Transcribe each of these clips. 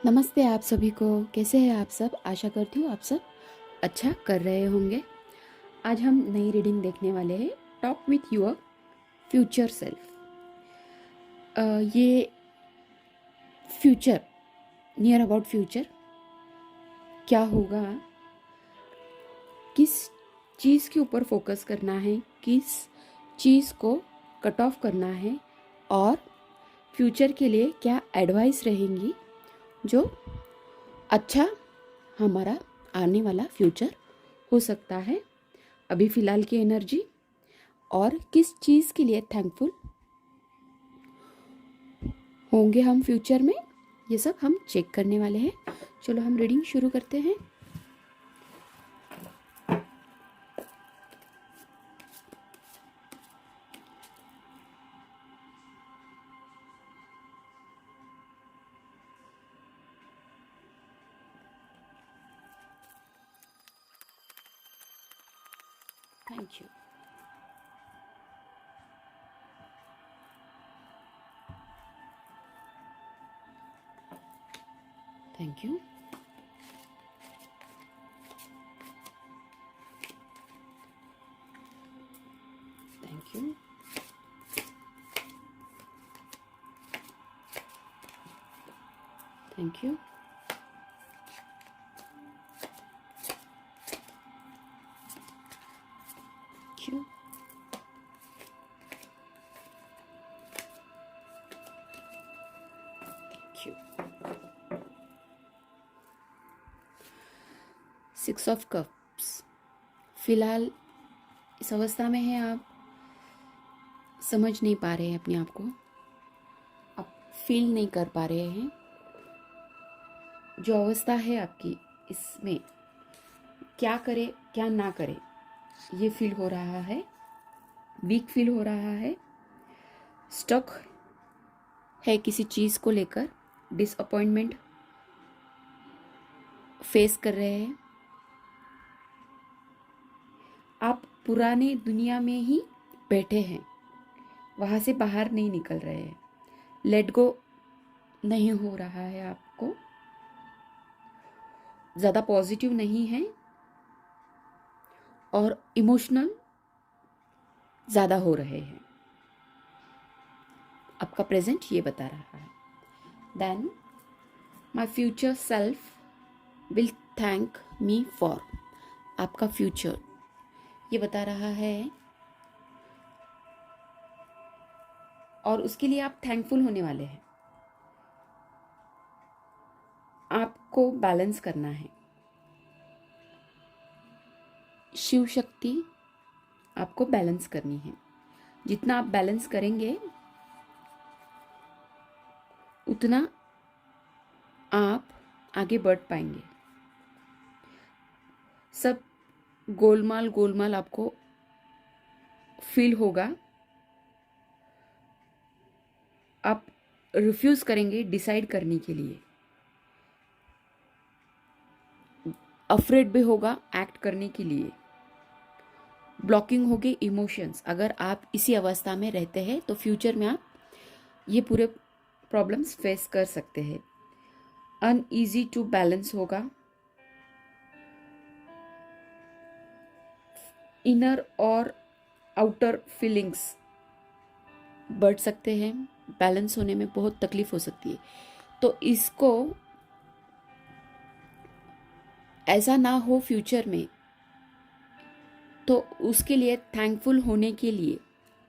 नमस्ते आप सभी को। कैसे हैं आप सब? आशा करती हूँ आप सब अच्छा कर रहे होंगे। आज हम नई रीडिंग देखने वाले हैं, talk with your future self. ये फ्यूचर, नियर अबाउट फ्यूचर क्या होगा, किस चीज़ के ऊपर फोकस करना है, किस चीज़ को कट ऑफ करना है और फ्यूचर के लिए क्या एडवाइस रहेंगी जो अच्छा हमारा आने वाला फ्यूचर हो सकता है। अभी फ़िलहाल की एनर्जी और किस चीज़ के लिए थैंकफुल होंगे हम फ्यूचर में, ये सब हम चेक करने वाले हैं। चलो हम रीडिंग शुरू करते हैं। Thank you. Thank you. Thank you. Thank you. Thank you. 6 of cups. फिलहाल इस अवस्था में है, आप समझ नहीं पा रहे हैं अपने आप को, आप फील नहीं कर पा रहे हैं जो अवस्था है आपकी, इसमें क्या करे क्या ना करे ये फील हो रहा है, वीक फील हो रहा है, स्टक है किसी चीज़ को लेकर, डिसअपॉइंटमेंट फेस कर रहे हैं। आप पुराने दुनिया में ही बैठे हैं, वहाँ से बाहर नहीं निकल रहे हैं, लेट गो नहीं हो रहा है, आपको ज़्यादा पॉजिटिव नहीं है और इमोशनल ज़्यादा हो रहे हैं। आपका प्रेजेंट ये बता रहा है। Then my future self will thank me for, आपका फ्यूचर ये बता रहा है और उसके लिए आप थैंकफुल होने वाले हैं। आपको बैलेंस करना है, शिव शक्ति आपको बैलेंस करनी है। जितना आप बैलेंस करेंगे उतना आप आगे बढ़ पाएंगे। सब गोलमाल गोलमाल आपको फील होगा, आप रिफ्यूज़ करेंगे डिसाइड करने के लिए, अफ्रेड भी होगा एक्ट करने के लिए, ब्लॉकिंग होगी इमोशंस। अगर आप इसी अवस्था में रहते हैं तो फ्यूचर में आप ये पूरे प्रॉब्लम्स फेस कर सकते हैं। अनईजी टू बैलेंस होगा, इनर और आउटर फीलिंग्स बढ़ सकते हैं, बैलेंस होने में बहुत तकलीफ हो सकती है। तो इसको ऐसा ना हो फ्यूचर में, तो उसके लिए थैंकफुल होने के लिए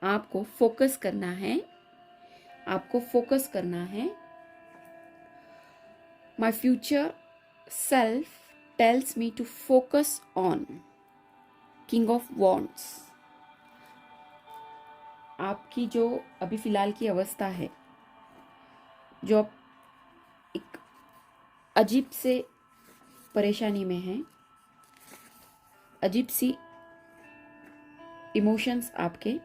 आपको फोकस करना है, आपको फोकस करना है। My future self tells me to focus on king of wands. आपकी जो अभी फिलहाल की अवस्था है, जो आप एक अजीब से परेशानी में हैं, अजीब सी इमोशंस आपके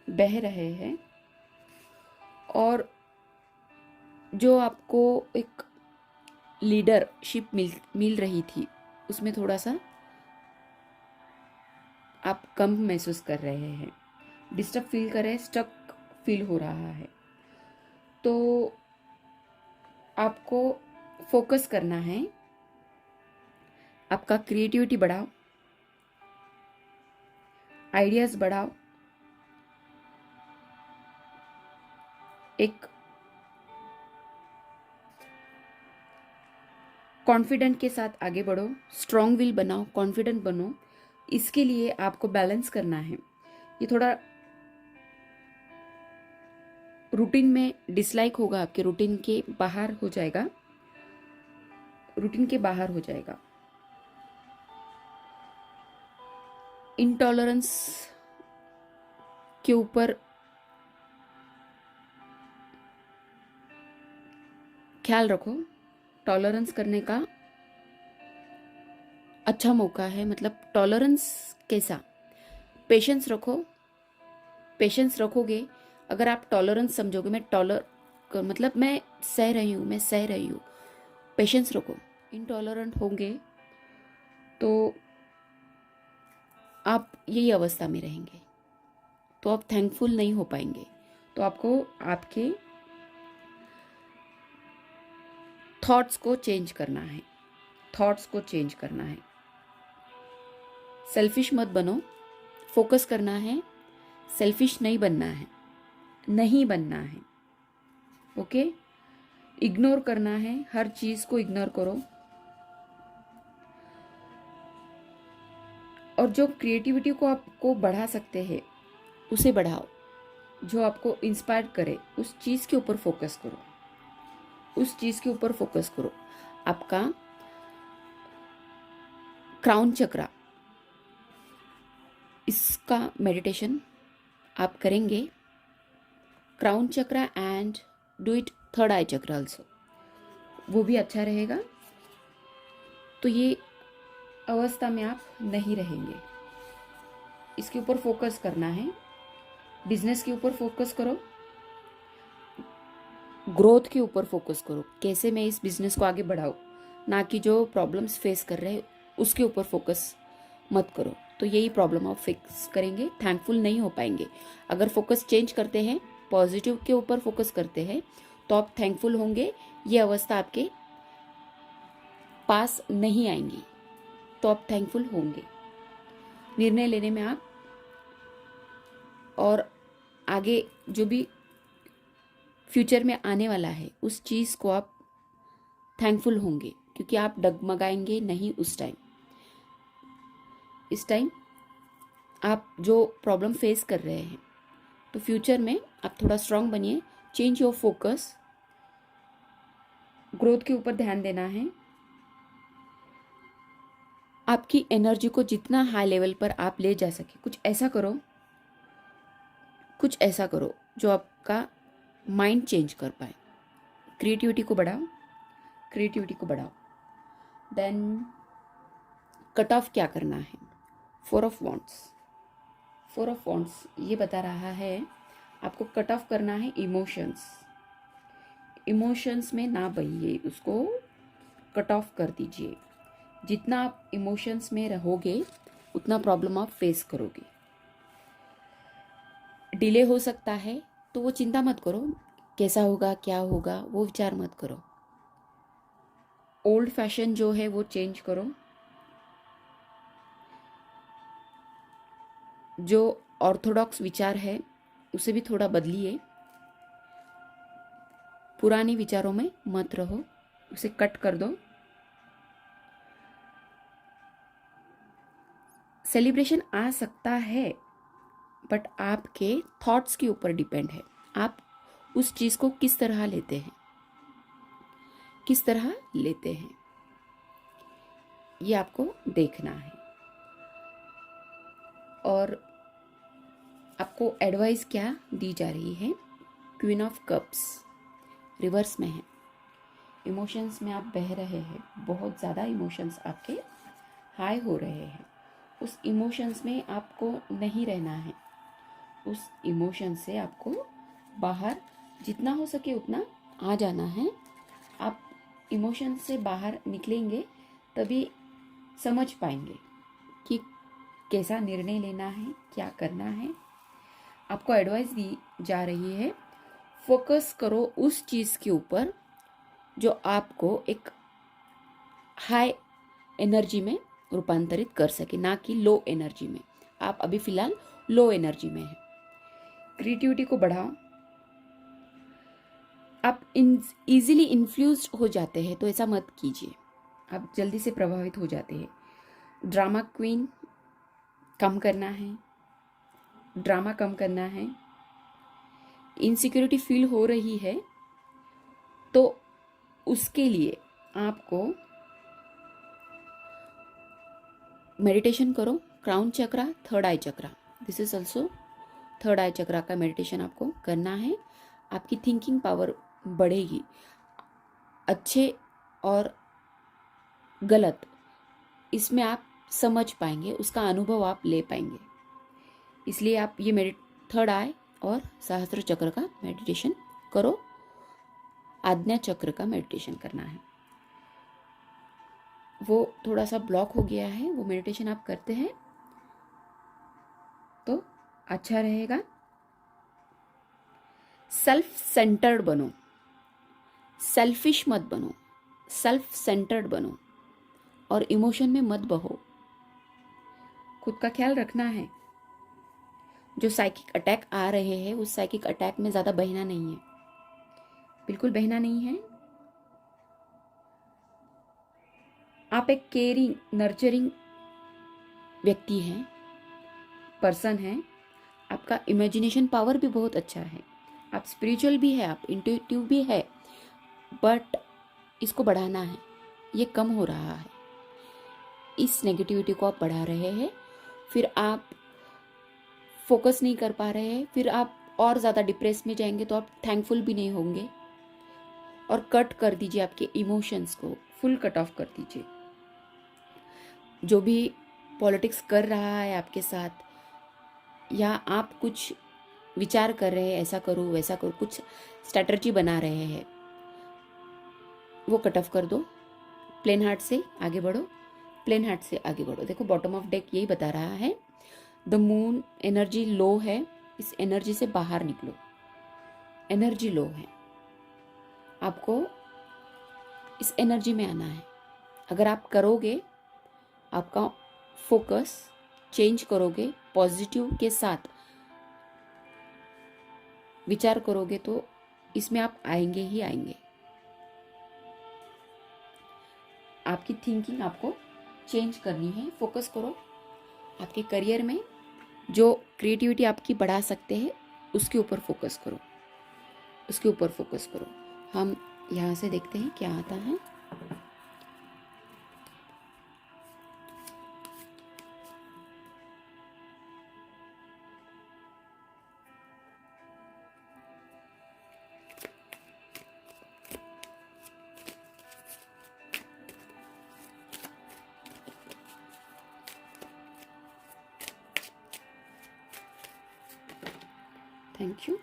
बह रहे हैं और जो आपको एक लीडरशिप मिल रही थी उसमें थोड़ा सा आप कम महसूस कर रहे हैं, डिस्टर्ब फील कर रहे हैं, स्टक फील हो रहा है। तो आपको फोकस करना है, आपका क्रिएटिविटी बढ़ाओ, आइडियाज बढ़ाओ, एक कॉन्फिडेंट के साथ आगे बढ़ो, स्ट्रॉन्ग विल बनाओ, कॉन्फिडेंट बनो। इसके लिए आपको बैलेंस करना है। ये थोड़ा रूटीन में डिसलाइक होगा, आपके रूटीन के बाहर हो जाएगा, रूटीन के बाहर हो जाएगा। इंटॉलरेंस के ऊपर ख्याल रखो। टॉलरेंस करने का अच्छा मौका है, मतलब टॉलरेंस कैसा, पेशेंस रखो। पेशेंस रखोगे, अगर आप टॉलरेंस समझोगे, मतलब मैं सह रही हूँ, मैं सह रही हूँ, पेशेंस रखो। इनटॉलरेंट होंगे तो आप यही अवस्था में रहेंगे, तो आप थैंकफुल नहीं हो पाएंगे। तो आपको आपके थॉट्स को चेंज करना है, थॉट्स को चेंज करना है। सेल्फिश मत बनो, फोकस करना है, सेल्फिश नहीं बनना है, नहीं बनना है। ओके, इग्नोर करना है, हर चीज को इग्नोर करो। और जो क्रिएटिविटी को आपको बढ़ा सकते हैं उसे बढ़ाओ, जो आपको इंस्पायर करे उस चीज के ऊपर फोकस करो, उस चीज के ऊपर फोकस करो। आपका क्राउन चक्रा, इसका मेडिटेशन आप करेंगे, crown chakra and do it third eye chakra also, वो भी अच्छा रहेगा। तो ये अवस्था में आप नहीं रहेंगे, इसके ऊपर फोकस करना है। बिजनेस के ऊपर फोकस करो, ग्रोथ के ऊपर फोकस करो, कैसे मैं इस बिजनेस को आगे बढ़ाऊं, ना कि जो प्रॉब्लम्स फेस कर रहे हैं उसके ऊपर फोकस मत करो। तो यही प्रॉब्लम आप फिक्स करेंगे, थैंकफुल नहीं हो पाएंगे। अगर फोकस चेंज करते हैं, पॉजिटिव के ऊपर फोकस करते हैं, तो आप थैंकफुल होंगे। ये अवस्था आपके पास नहीं आएंगी, तो आप थैंकफुल होंगे। निर्णय लेने में आप और आगे जो भी फ्यूचर में आने वाला है उस चीज़ को आप थैंकफुल होंगे, क्योंकि आप डगमगाएंगे नहीं उस टाइम। इस टाइम आप जो प्रॉब्लम फेस कर रहे हैं, तो फ्यूचर में आप थोड़ा स्ट्रांग बनिए, चेंज योर फोकस, ग्रोथ के ऊपर ध्यान देना है। आपकी एनर्जी को जितना हाई लेवल पर आप ले जा सके, कुछ ऐसा करो, कुछ ऐसा करो जो आपका माइंड चेंज कर पाए। क्रिएटिविटी को बढ़ाओ, क्रिएटिविटी को बढ़ाओ। देन कट ऑफ क्या करना है, four of wands, four of wands ये बता रहा है आपको कट ऑफ करना है इमोशंस। इमोशंस में ना बहिए, उसको कट ऑफ कर दीजिए। जितना आप इमोशंस में रहोगे उतना प्रॉब्लम आप फेस करोगे। डिले हो सकता है तो वो चिंता मत करो, कैसा होगा क्या होगा वो विचार मत करो। ओल्ड फैशन जो है वो चेंज करो, जो ऑर्थोडॉक्स विचार है उसे भी थोड़ा बदलिए। पुराने विचारों में मत रहो, उसे कट कर दो। सेलिब्रेशन आ सकता है बट आपके थॉट्स के ऊपर डिपेंड है, आप उस चीज़ को किस तरह लेते हैं, किस तरह लेते हैं, ये आपको देखना है। और आपको एडवाइस क्या दी जा रही है, क्वीन ऑफ कप्स रिवर्स में है। इमोशंस में आप बह रहे हैं, बहुत ज़्यादा इमोशंस आपके हाई हो रहे हैं। उस इमोशंस में आपको नहीं रहना है, उस इमोशन से आपको बाहर जितना हो सके उतना आ जाना है। आप इमोशन से बाहर निकलेंगे तभी समझ पाएंगे कि कैसा निर्णय लेना है, क्या करना है। आपको एडवाइस दी जा रही है, फोकस करो उस चीज़ के ऊपर जो आपको एक हाई एनर्जी में रूपांतरित कर सके, ना कि लो एनर्जी में। आप अभी फिलहाल लो एनर्जी में हैं। क्रिएटिविटी को बढ़ाओ। आप इजीली इन्फ्लुएंस्ड हो जाते हैं, तो ऐसा मत कीजिए, आप जल्दी से प्रभावित हो जाते हैं। ड्रामा क्वीन कम करना है, ड्रामा कम करना है। इनसिक्योरिटी फील हो रही है तो उसके लिए आपको मेडिटेशन करो। Crown chakra, third eye chakra, this is also third eye chakra का मेडिटेशन आपको करना है। आपकी थिंकिंग पावर बढ़ेगी। अच्छे और गलत इसमें आप समझ पाएंगे, उसका अनुभव आप ले पाएंगे। इसलिए आप ये थर्ड आई और सहस्त्र चक्र का मेडिटेशन करो। आज्ञा चक्र का मेडिटेशन करना है। वो थोड़ा सा ब्लॉक हो गया है, वो मेडिटेशन आप करते हैं तो अच्छा रहेगा। सेल्फ सेंटर्ड बनो, सेल्फिश मत बनो, सेल्फ सेंटर्ड बनो और इमोशन में मत बहो। खुद का ख्याल रखना है। जो साइकिक अटैक आ रहे हैं उस साइकिक अटैक में ज़्यादा बहना नहीं है, बिल्कुल बहना नहीं है। आप एक केयरिंग नर्चरिंग व्यक्ति हैं, पर्सन हैं। आपका इमेजिनेशन पावर भी बहुत अच्छा है, आप स्पिरिचुअल भी है, आप इंट्यूटिव भी है, बट इसको बढ़ाना है। ये कम हो रहा है, इस नेगेटिविटी को आप बढ़ा रहे हैं, फिर आप फोकस नहीं कर पा रहे हैं, फिर आप और ज़्यादा डिप्रेस में जाएंगे तो आप थैंकफुल भी नहीं होंगे। और कट कर दीजिए आपके इमोशंस को, फुल कट ऑफ कर दीजिए। जो भी पॉलिटिक्स कर रहा है आपके साथ, या आप कुछ विचार कर रहे हैं ऐसा करो वैसा करो, कुछ स्ट्रैटेजी बना रहे हैं, वो कट ऑफ कर दो। प्लेन हार्ट से आगे बढ़ो, प्लेन हार्ट से आगे बढ़ो। देखो बॉटम ऑफ डेक यही बता रहा है, द मून एनर्जी लो है, इस एनर्जी से बाहर निकलो। एनर्जी लो है, आपको इस एनर्जी में आना है। अगर आप करोगे, आपका फोकस चेंज करोगे, पॉजिटिव के साथ विचार करोगे तो इसमें आप आएंगे ही आएंगे। आपकी थिंकिंग आपको चेंज करनी है। फोकस करो आपके करियर में, जो क्रिएटिविटी आपकी बढ़ा सकते हैं उसके ऊपर फोकस करो, उसके ऊपर फोकस करो। हम यहाँ से देखते हैं क्या आता है। Thank you.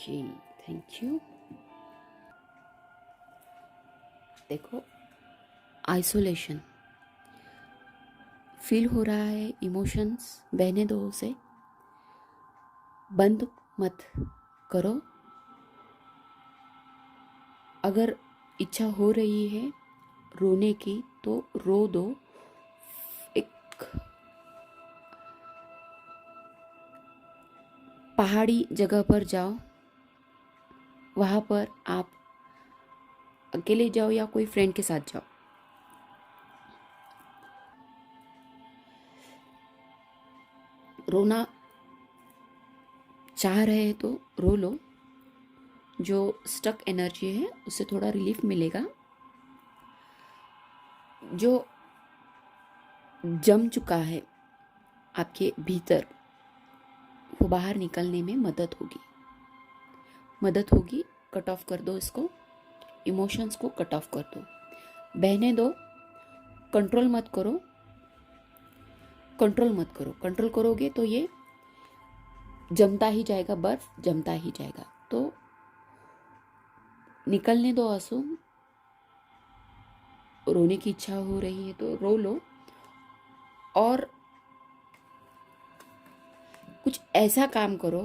जी थैंक यू। देखो आइसोलेशन फील हो रहा है, इमोशंस बहने दो, उसे बंद मत करो। अगर इच्छा हो रही है रोने की तो रो दो। एक पहाड़ी जगह पर जाओ, वहाँ पर आप अकेले जाओ या कोई फ्रेंड के साथ जाओ। रोना चाह रहे तो रो लो, जो स्टक एनर्जी है उससे थोड़ा रिलीफ मिलेगा। जो जम चुका है आपके भीतर वो बाहर निकलने में मदद होगी। कट ऑफ कर दो इसको, इमोशंस को कट ऑफ कर दो, बहने दो। कंट्रोल मत करो, कंट्रोल करोगे तो ये जमता ही जाएगा, बर्फ जमता ही जाएगा। तो निकलने दो आंसू, रोने की इच्छा हो रही है तो रो लो, और कुछ ऐसा काम करो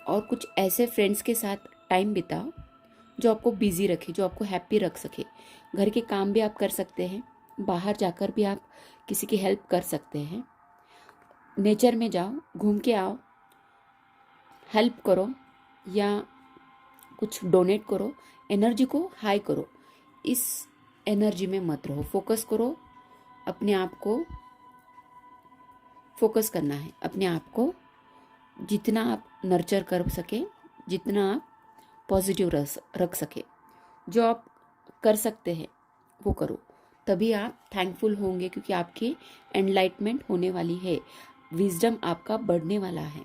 और कुछ ऐसे फ्रेंड्स के साथ टाइम बिताओ जो आपको बिजी रखे, जो आपको हैप्पी रख सके। घर के काम भी आप कर सकते हैं, बाहर जाकर भी आप किसी की हेल्प कर सकते हैं। नेचर में जाओ, घूम के आओ, हेल्प करो या कुछ डोनेट करो, एनर्जी को हाई करो। इस एनर्जी में मत रहो, फोकस करो अपने आप को, फोकस करना है अपने आप को। जितना आप नर्चर कर सके, जितना आप पॉजिटिव रख सके, जो आप कर सकते हैं वो करो, तभी आप थैंकफुल होंगे, क्योंकि आपकी एनलाइटमेंट होने वाली है। विजडम आपका बढ़ने वाला है,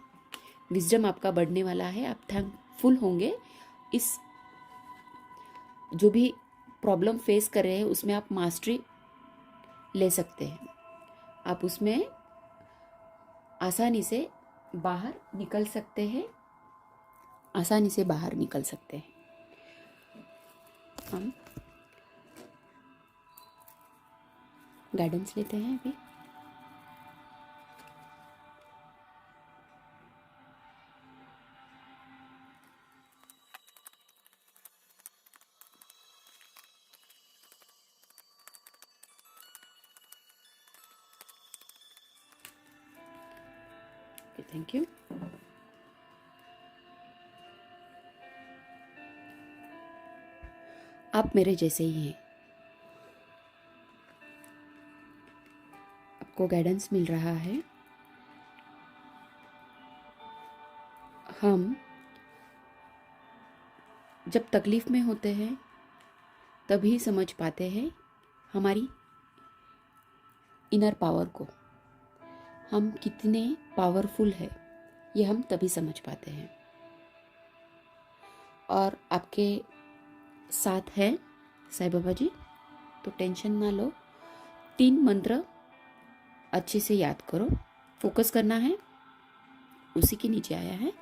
विजडम आपका बढ़ने वाला है। आप थैंकफुल होंगे। इस जो भी प्रॉब्लम फेस कर रहे हैं उसमें आप मास्टरी ले सकते हैं, आप उसमें आसानी से बाहर निकल सकते हैं, आसानी से बाहर निकल सकते हैं। हम गाइडेंस लेते हैं अभी। Thank you. आप मेरे जैसे ही हैं, आपको गाइडेंस मिल रहा है। हम जब तकलीफ में होते हैं तभी समझ पाते हैं हमारी इनर पावर को, हम कितने पावरफुल है, ये हम तभी समझ पाते हैं। और आपके साथ है साईं बाबा जी, तो टेंशन ना लो। 3 मंत्र अच्छे से याद करो, फोकस करना है, उसी के नीचे आया है,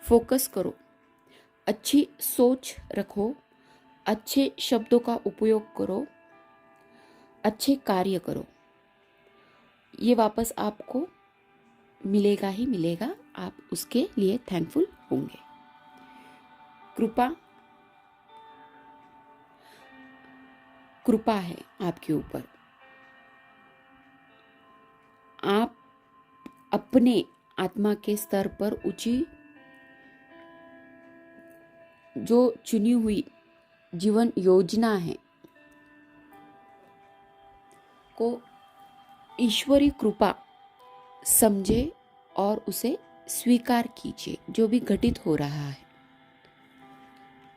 फोकस करो, अच्छी सोच रखो, अच्छे शब्दों का उपयोग करो, अच्छे कार्य करो, ये वापस आपको मिलेगा ही मिलेगा, आप उसके लिए थैंकफुल होंगे। कृपा है आपके ऊपर। आप अपने आत्मा के स्तर पर ऊंची जो चुनी हुई जीवन योजना है को ईश्वरी कृपा समझे और उसे स्वीकार कीजिए। जो भी घटित हो रहा है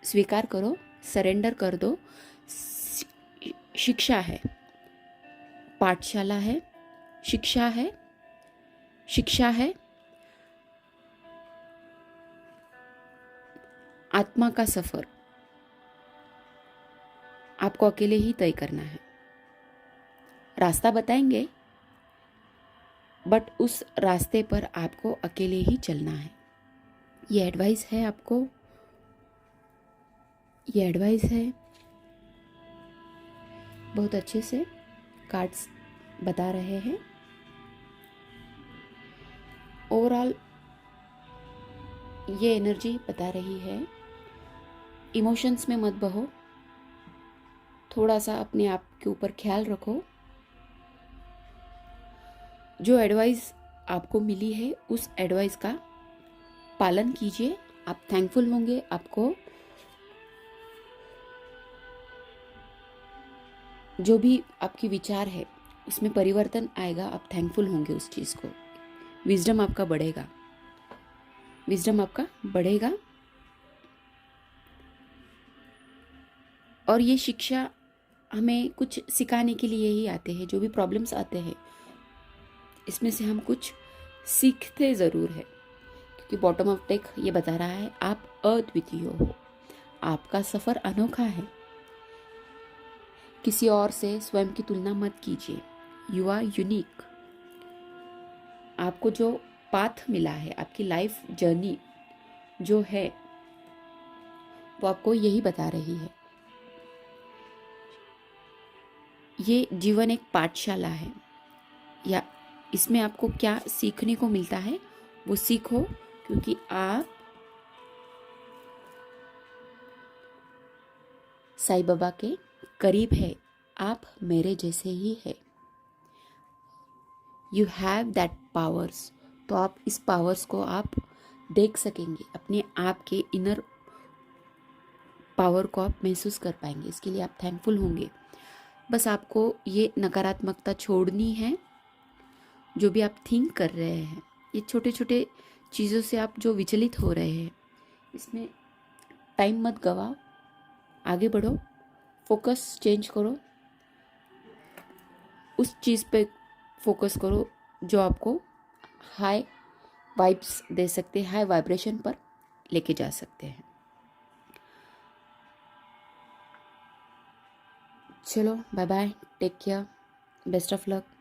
स्वीकार करो, सरेंडर कर दो। शिक्षा है, पाठशाला है, शिक्षा है, शिक्षा है, आत्मा का सफर आपको अकेले ही तय करना है। रास्ता बताएंगे, बट उस रास्ते पर आपको अकेले ही चलना है। ये एडवाइस है आपको, ये एडवाइस है। बहुत अच्छे से कार्ड्स बता रहे हैं। ओवरऑल ये एनर्जी बता रही है, इमोशंस में मत बहो, थोड़ा सा अपने आप के ऊपर ख्याल रखो। जो एडवाइस आपको मिली है उस एडवाइस का पालन कीजिए, आप थैंकफुल होंगे। आपको जो भी आपकी विचार है उसमें परिवर्तन आएगा, आप थैंकफुल होंगे उस चीज़ को। विजडम आपका बढ़ेगा, विजडम आपका बढ़ेगा। और ये शिक्षा हमें कुछ सिखाने के लिए ही आते हैं। जो भी प्रॉब्लम्स आते हैं इसमें से हम कुछ सीखते ज़रूर है, क्योंकि बॉटम ऑफ डेक ये बता रहा है आप अद्वितीय हो, आपका सफ़र अनोखा है। किसी और से स्वयं की तुलना मत कीजिए, यू आर यूनिक। आपको जो पाथ मिला है, आपकी लाइफ जर्नी जो है वो आपको यही बता रही है। ये जीवन एक पाठशाला है, या इसमें आपको क्या सीखने को मिलता है वो सीखो, क्योंकि आप साईं बाबा के करीब है, आप मेरे जैसे ही है। You have that powers. तो आप इस पावर्स को आप देख सकेंगे, अपने आप के इनर पावर को आप महसूस कर पाएंगे। इसके लिए आप थैंकफुल होंगे। बस आपको ये नकारात्मकता छोड़नी है। जो भी आप थिंक कर रहे हैं, ये छोटे छोटे चीज़ों से आप जो विचलित हो रहे हैं, इसमें टाइम मत गवाओ, आगे बढ़ो, फोकस चेंज करो, उस चीज़ पे फोकस करो जो आपको हाई वाइब्स दे सकते हैं, हाई वाइब्रेशन पर लेके जा सकते हैं। चलो bye bye, take care, best of luck.